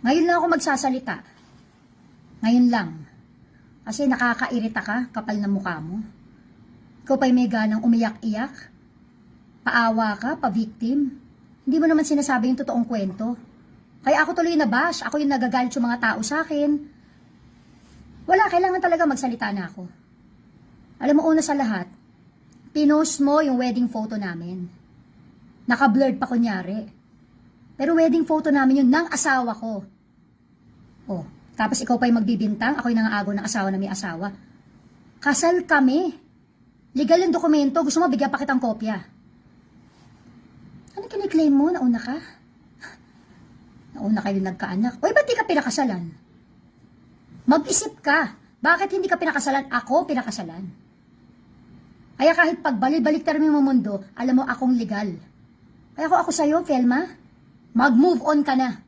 Ngayon lang ako magsasalita. Ngayon lang. Kasi nakakairita ka, kapal na mukha mo. Ikaw pa'y may ganang umiyak-iyak. Paawa ka, pa-victim. Hindi mo naman sinasabi yung totoong kwento. Kaya ako tuloy na bash. Ako yung nagagalit yung mga tao sa akin. Wala, kailangan talaga magsalita na ako. Alam mo, una sa lahat, pinost mo yung wedding photo namin. Naka-blurred pa kunyari. Pero wedding photo namin yun ng asawa ko. Oh, tapos ikaw pa'y magbibintang, ako'y nangaagaw ng asawa na may asawa. Kasal kami. Legal yung dokumento, gusto mo bigyan pa kitang kopya. Ano kiniklaim mo? Nauna ka? Nauna kayo nagkaanak. Uy, ba't di ka pinakasalan? Mag-isip ka. Bakit hindi ka pinakasalan? Ako pinakasalan. Kaya kahit pagbalik-balik tayo mo mundo, alam mo akong legal. Kaya ako sa'yo, Felma, mag-move on ka na.